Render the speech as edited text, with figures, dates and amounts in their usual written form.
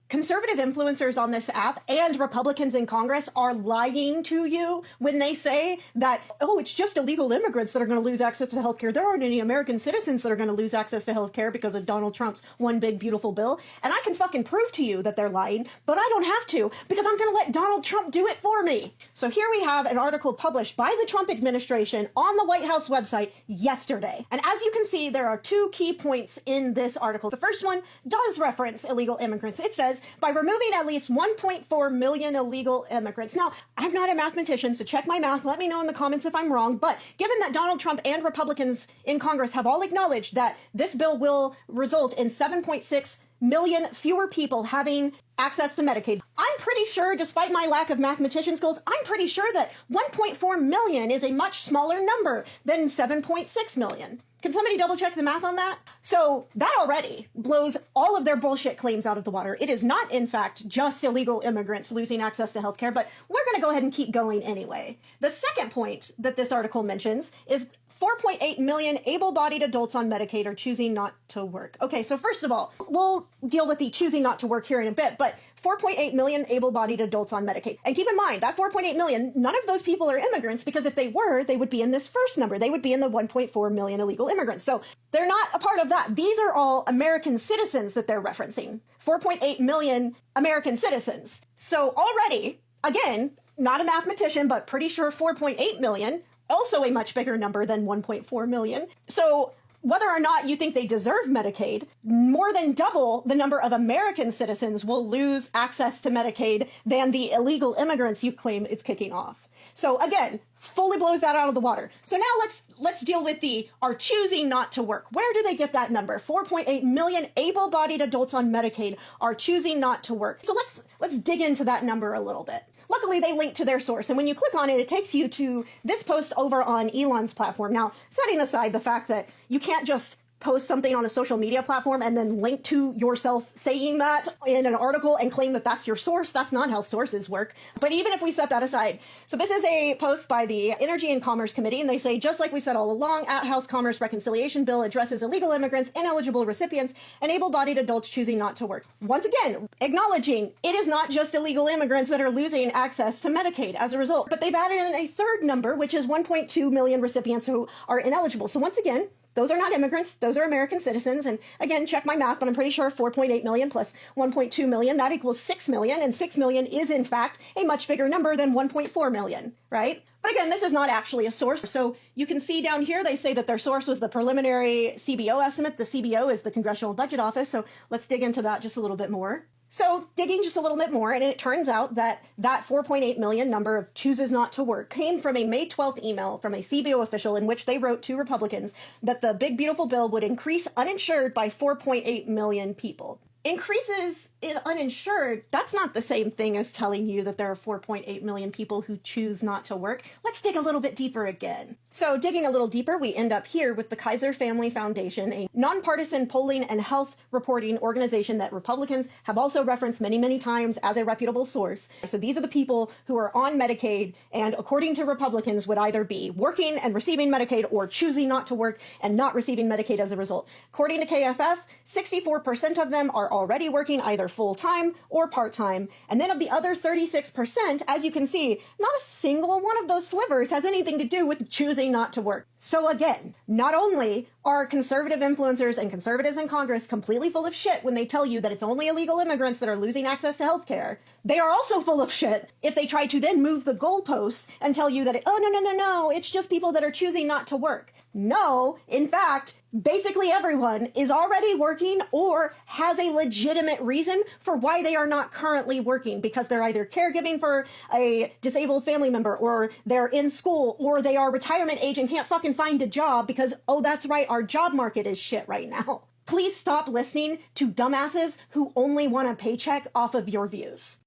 Conservative influencers on this app and Republicans in Congress are lying to you when they say that, oh, it's just illegal immigrants that are going to lose access to healthcare. There aren't any American citizens that are going to lose access to healthcare because of Donald Trump's one big beautiful bill. And I can fucking prove to you that they're lying, but I don't have to because I'm going to let Donald Trump do it for me. So here we have an article published by the Trump administration on the White House website yesterday. And as you can see, there are two key points in this article. The first one does reference illegal immigrants. It says, by removing at least 1.4 million illegal immigrants. Now, I'm not a mathematician, so check my math. Let me know in the comments if I'm wrong. But given that Donald Trump and Republicans in Congress have all acknowledged that this bill will result in 7.6 million fewer people having access to Medicaid, I'm pretty sure, despite my lack of mathematician skills, I'm pretty sure that 1.4 million is a much smaller number than 7.6 million. Can somebody double check the math on that? So that already blows all of their bullshit claims out of the water. It is not, in fact, just illegal immigrants losing access to healthcare, but we're going to go ahead and keep going anyway. The second point that this article mentions is 4.8 million able-bodied adults on Medicaid are choosing not to work. Okay, so first of all, we'll deal with the choosing not to work here in a bit, but 4.8 million able-bodied adults on Medicaid. And keep in mind, that 4.8 million, none of those people are immigrants, because if they were, they would be in this first number. They would be in the 1.4 million illegal immigrants. So they're not a part of that. These are all American citizens that they're referencing. 4.8 million American citizens. So already, again, not a mathematician, but pretty sure 4.8 million, also a much bigger number than 1.4 million. So whether or not you think they deserve Medicaid, more than double the number of American citizens will lose access to Medicaid than the illegal immigrants you claim it's kicking off. So again, fully blows that out of the water. So now let's deal with the are choosing not to work. Where do they get that number? 4.8 million able-bodied adults on Medicaid are choosing not to work. So let's dig into that number a little bit. Luckily, they link to their source, and when you click on it, it takes you to this post over on Elon's platform. Now, setting aside the fact that you can't just post something on a social media platform and then link to yourself saying that in an article and claim that that's your source. That's not how sources work. But even if we set that aside, so this is a post by the Energy and Commerce Committee, and they say, just like we said all along, at House Commerce Reconciliation Bill addresses illegal immigrants, ineligible recipients, and able-bodied adults choosing not to work. Once again, acknowledging it is not just illegal immigrants that are losing access to Medicaid as a result, but they've added in a third number, which is 1.2 million recipients who are ineligible. So once again, those are not immigrants. Those are American citizens. And again, check my math, but I'm pretty sure 4.8 million plus 1.2 million, that equals 6 million. And 6 million is, in fact, a much bigger number than 1.4 million, right? But again, this is not actually a source. So you can see down here, they say that their source was the preliminary CBO estimate. The CBO is the Congressional Budget Office. So let's dig into that just a little bit more. So digging just a little bit more, and it turns out that that 4.8 million number of chooses not to work came from a May 12th email from a CBO official in which they wrote to Republicans that the big beautiful bill would increase uninsured by 4.8 million people. Increases in uninsured, that's not the same thing as telling you that there are 4.8 million people who choose not to work. Let's dig a little bit deeper again. So digging a little deeper, we end up here with the Kaiser Family Foundation, a nonpartisan polling and health reporting organization that Republicans have also referenced many, many times as a reputable source. So these are the people who are on Medicaid and, according to Republicans, would either be working and receiving Medicaid or choosing not to work and not receiving Medicaid as a result. According to KFF, 64% of them are already working either full-time or part-time. And then of the other 36%, as you can see, not a single one of those slivers has anything to do with choosing not to work. So again, not only are conservative influencers and conservatives in Congress completely full of shit when they tell you that it's only illegal immigrants that are losing access to health care, they are also full of shit if they try to then move the goalposts and tell you that, oh, no, it's just people that are choosing not to work. No, in fact, basically everyone is already working or has a legitimate reason for why they are not currently working, because they're either caregiving for a disabled family member, or they're in school, or they are retirement age and can't fucking find a job because, oh, that's right, our job market is shit right now. Please stop listening to dumbasses who only want a paycheck off of your views.